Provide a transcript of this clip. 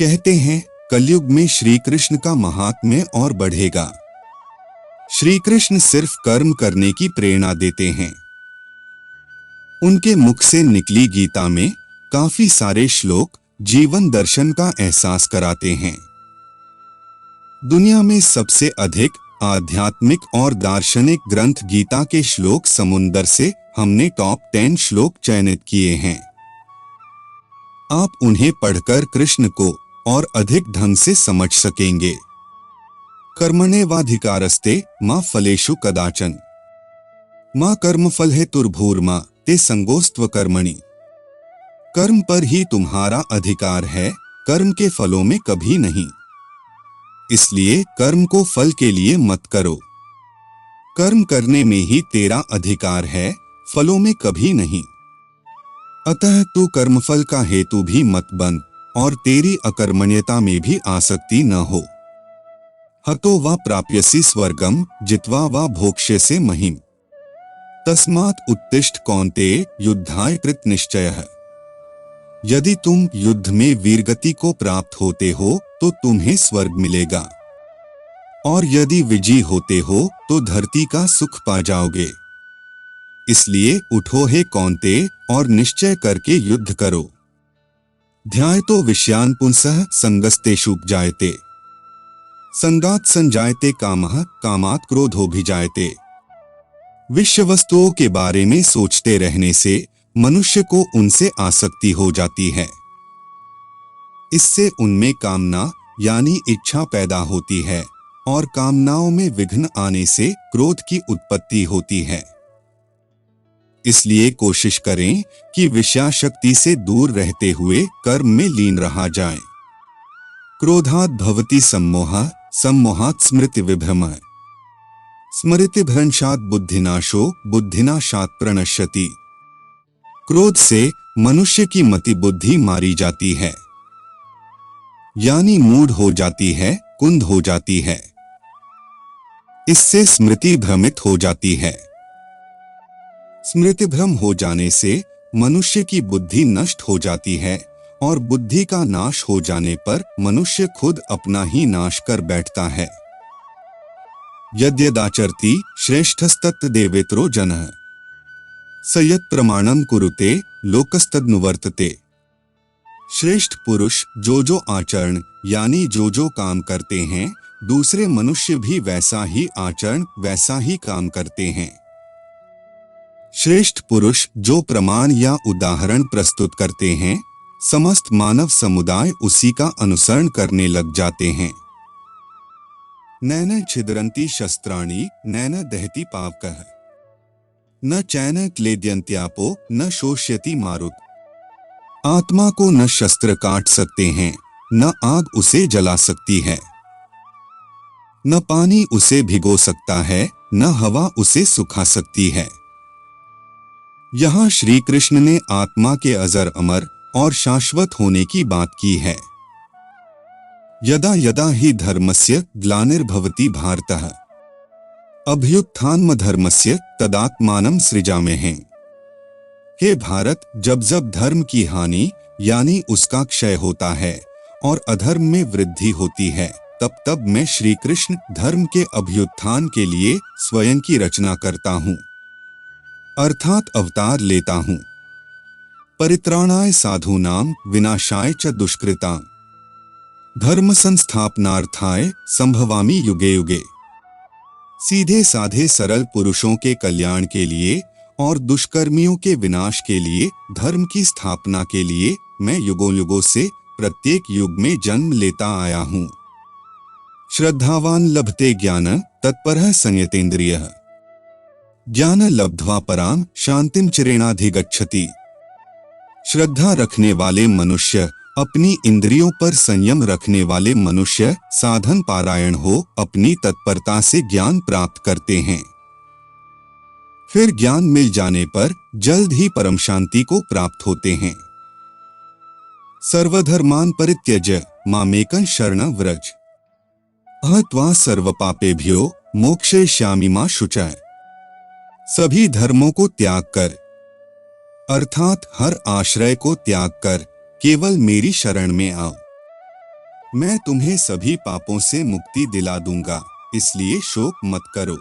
कहते हैं कलयुग में श्री कृष्ण का महात्म्य और बढ़ेगा। श्री कृष्ण सिर्फ कर्म करने की प्रेरणा देते हैं। उनके मुख से निकली गीता में काफी सारे श्लोक जीवन दर्शन का एहसास कराते हैं। दुनिया में सबसे अधिक आध्यात्मिक और दार्शनिक ग्रंथ गीता के श्लोक समुंदर से हमने टॉप 10 श्लोक चयनित किए हैं। आप उन्हें पढ़कर कृष्ण को और अधिक ढंग से समझ सकेंगे। कर्मण्येवाधिकारस्ते मा फलेषु कदाचन मा कर्मफल हेतुर्भूर्मा ते संगोस्त्व कर्मणि। कर्म पर ही तुम्हारा अधिकार है, कर्म के फलों में कभी नहीं। इसलिए कर्म को फल के लिए मत करो। कर्म करने में ही तेरा अधिकार है, फलों में कभी नहीं। अतः तू कर्मफल का हेतु भी मत बन और तेरी अकर्मण्यता में भी आसक्ति न हो। हतो वा प्राप्यसि स्वर्गम जित्वा वा भोक्ष्यसे महिम। तस्मात् उत्तिष्ठ कौन्तेय युद्धाय कृत निश्चयः। यदि तुम युद्ध में वीरगति को प्राप्त होते हो तो तुम्हें स्वर्ग मिलेगा, और यदि विजयी होते हो तो धरती का सुख पा जाओगे। इसलिए उठो हे कौन्तेय और निश्चय करके युद्ध करो। ध्यायतो विषयान् पुंसः संगस्तेषुपजायते। संगात् संजायते कामः कामात् क्रोधोऽभिजायते। विषय वस्तुओं के बारे में सोचते रहने से मनुष्य को उनसे आसक्ति हो जाती है। इससे उनमें कामना यानी इच्छा पैदा होती है और कामनाओं में विघ्न आने से क्रोध की उत्पत्ति होती है। इसलिए कोशिश करें कि विषयाशक्ति से दूर रहते हुए कर्म में लीन रहा जाए। क्रोधात् भवति सम्मोहः सम्मोहात् स्मृति विभ्रमः। स्मृतिभ्रंशात् बुद्धिनाशो बुद्धिनाशात् प्रणश्यति। क्रोध से मनुष्य की मति बुद्धि मारी जाती है, यानी मूढ़ हो जाती है, कुंद हो जाती है। इससे स्मृति भ्रमित हो जाती है। स्मृति भ्रम हो जाने से मनुष्य की बुद्धि नष्ट हो जाती है और बुद्धि का नाश हो जाने पर मनुष्य खुद अपना ही नाश कर बैठता है। यद्यदाचरति श्रेष्ठस्तत्तदेवेतरो जनः स यत् प्रमाणम कुरुते लोकस्तदनुवर्तते। श्रेष्ठ पुरुष जो आचरण यानी जो काम करते हैं, दूसरे मनुष्य भी वैसा ही आचरण वैसा ही काम करते हैं। श्रेष्ठ पुरुष जो प्रमाण या उदाहरण प्रस्तुत करते हैं, समस्त मानव समुदाय उसी का अनुसरण करने लग जाते हैं। नैन छिद्रन्ति शस्त्राणि नैन दहति पावकः न चैन क्लेद्यन्त्यापो न शोष्यति मारुत। आत्मा को न शस्त्र काट सकते हैं, न आग उसे जला सकती है, न पानी उसे भिगो सकता है, न हवा उसे सुखा सकती है। यहाँ श्री कृष्ण ने आत्मा के अजर अमर और शाश्वत होने की बात की है। यदा यदा हि धर्मस्य ग्लानिर्भवति भारतः अभ्युत्थानमधर्मस्य तदात्मानं सृजाम्यहम्। हे भारत, जब जब धर्म की हानि यानी उसका क्षय होता है और अधर्म में वृद्धि होती है, तब तब मैं श्री कृष्ण धर्म के अभ्युत्थान के लिए स्वयं की रचना करता हूँ, अर्थात अवतार लेता हूँ। परित्राणाय साधूनां विनाशाय च दुष्कृतां धर्म संस्थापनार्थाय संभवामि युगे युगे। सीधे साधे सरल पुरुषों के कल्याण के लिए और दुष्कर्मियों के विनाश के लिए, धर्म की स्थापना के लिए मैं युगों युगों से प्रत्येक युग में जन्म लेता आया हूँ। श्रद्धावान लभते ज्ञान तत्परः संयतेन्द्रियः ज्ञान लब्ध्वा पराम शांतिम चिरेणाधिगच्छति। श्रद्धा रखने वाले मनुष्य, अपनी इंद्रियों पर संयम रखने वाले मनुष्य साधन पारायण हो अपनी तत्परता से ज्ञान प्राप्त करते हैं। फिर ज्ञान मिल जाने पर जल्द ही परम शांति को प्राप्त होते हैं। सर्वधर्मान परित्यज्य मामेकं शरणं व्रज अहं त्वा सर्वपापेभ्यो मोक्षयिष्यामि मा शुचः। सभी धर्मों को त्याग कर, अर्थात हर आश्रय को त्याग कर केवल मेरी शरण में आओ। मैं तुम्हें सभी पापों से मुक्ति दिला दूंगा, इसलिए शोक मत करो।